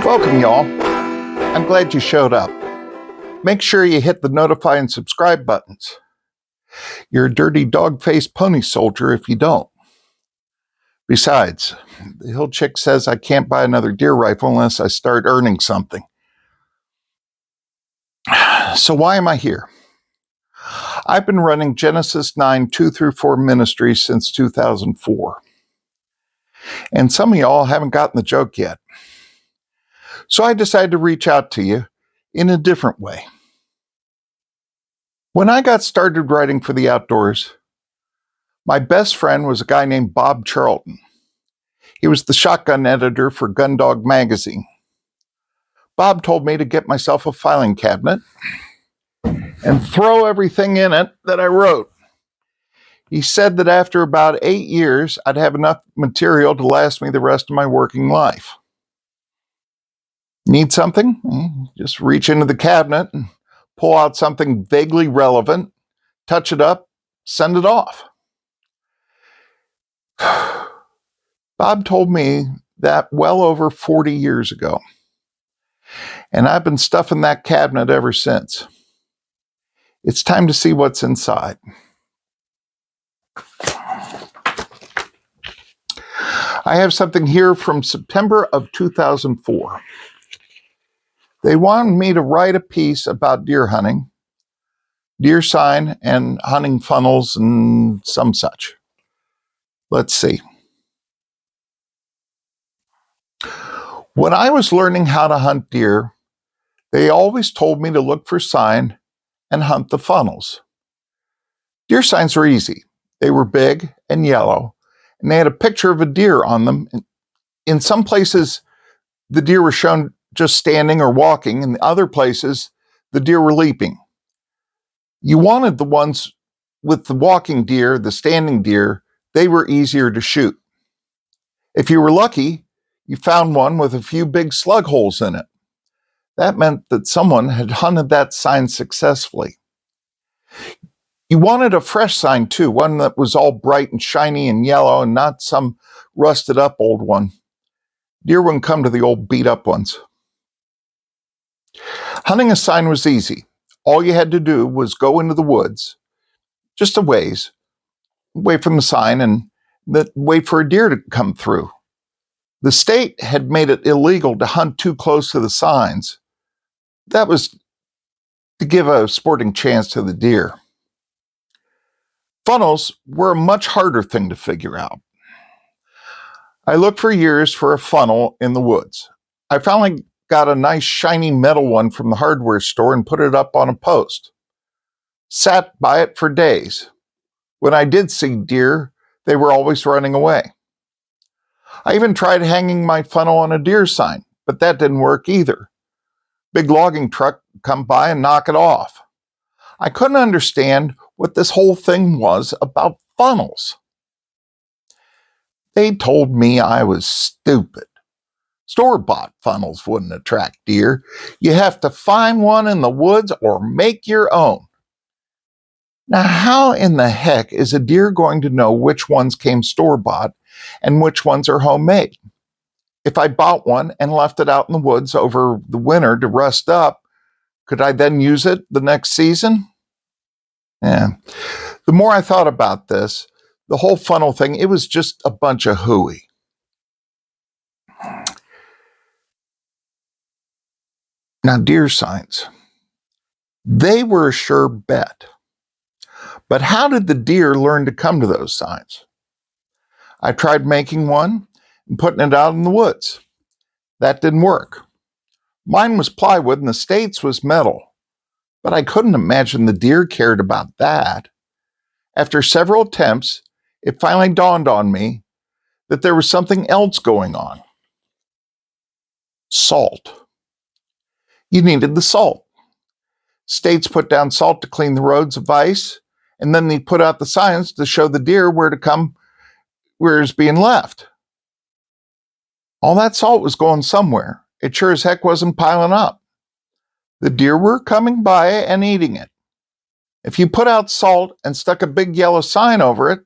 Welcome, y'all. I'm glad you showed up. Make sure you hit the notify and subscribe buttons. You're a dirty dog-faced pony soldier if you don't. Besides, the hill chick says I can't buy another deer rifle unless I start earning something. So why am I here? I've been running Genesis 9 2-4 ministries since 2004. And some of y'all haven't gotten the joke yet. So I decided to reach out to you in a different way. When I got started writing for the outdoors, my best friend was a guy named Bob Charlton. He was the shotgun editor for Gun Dog magazine. Bob told me to get myself a filing cabinet and throw everything in it that I wrote. He said that after about 8 years, I'd have enough material to last me the rest of my working life. Need something? Just reach into the cabinet and pull out something vaguely relevant, touch it up, send it off. Bob told me that well over 40 years ago, and I've been stuffing that cabinet ever since. It's time to see what's inside. I have something here from September of 2004. They wanted me to write a piece about deer hunting, deer sign, and hunting funnels and some such. Let's see. When I was learning how to hunt deer, they always told me to look for sign and hunt the funnels. Deer signs were easy. They were big and yellow, and they had a picture of a deer on them. In some places, the deer were shown just standing or walking. In other places, the deer were leaping. You wanted the ones with the walking deer, the standing deer, they were easier to shoot. If you were lucky, you found one with a few big slug holes in it. That meant that someone had hunted that sign successfully. You wanted a fresh sign too, one that was all bright and shiny and yellow and not some rusted up old one. Deer wouldn't come to the old beat up ones. Hunting a sign was easy. All you had to do was go into the woods, just a ways, away from the sign, and wait for a deer to come through. The state had made it illegal to hunt too close to the signs. That was to give a sporting chance to the deer. Funnels were a much harder thing to figure out. I looked for years for a funnel in the woods. I finally got a nice shiny metal one from the hardware store and put it up on a post. Sat by it for days. When I did see deer, they were always running away. I even tried hanging my funnel on a deer sign, but that didn't work either. Big logging truck would come by and knock it off. I couldn't understand what this whole thing was about funnels. They told me I was stupid. Store-bought funnels wouldn't attract deer. You have to find one in the woods or make your own. Now, how in the heck is a deer going to know which ones came store-bought and which ones are homemade? If I bought one and left it out in the woods over the winter to rust up, could I then use it the next season? The more I thought about this, the whole funnel thing, it was just a bunch of hooey. Now, deer signs, they were a sure bet. But how did the deer learn to come to those signs? I tried making one and putting it out in the woods. That didn't work. Mine was plywood and the state's was metal. But I couldn't imagine the deer cared about that. After several attempts, it finally dawned on me that there was something else going on. Salt. You needed the salt. States put down salt to clean the roads of ice, and then they put out the signs to show the deer where to come, where it's being left. All that salt was going somewhere. It sure as heck wasn't piling up. The deer were coming by and eating it. If you put out salt and stuck a big yellow sign over it,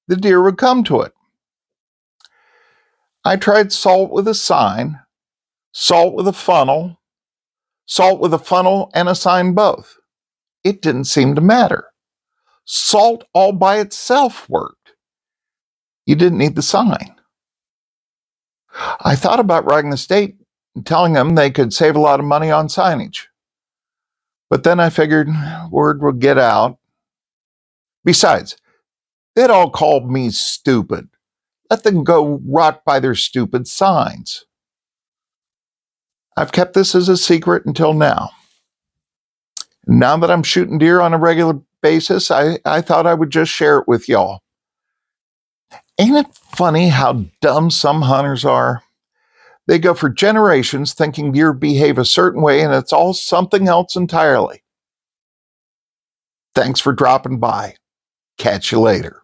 the deer would come to it. I tried salt with a sign, salt with a funnel, salt with a funnel and a sign both. It didn't seem to matter. Salt all by itself worked. You didn't need the sign. I thought about writing the state and telling them they could save a lot of money on signage. But then I figured word would get out. Besides, they'd all called me stupid. Let them go rot by their stupid signs. I've kept this as a secret until now. Now that I'm shooting deer on a regular basis, I thought I would just share it with y'all. Ain't it funny how dumb some hunters are? They go for generations thinking deer behave a certain way, and it's all something else entirely. Thanks for dropping by. Catch you later.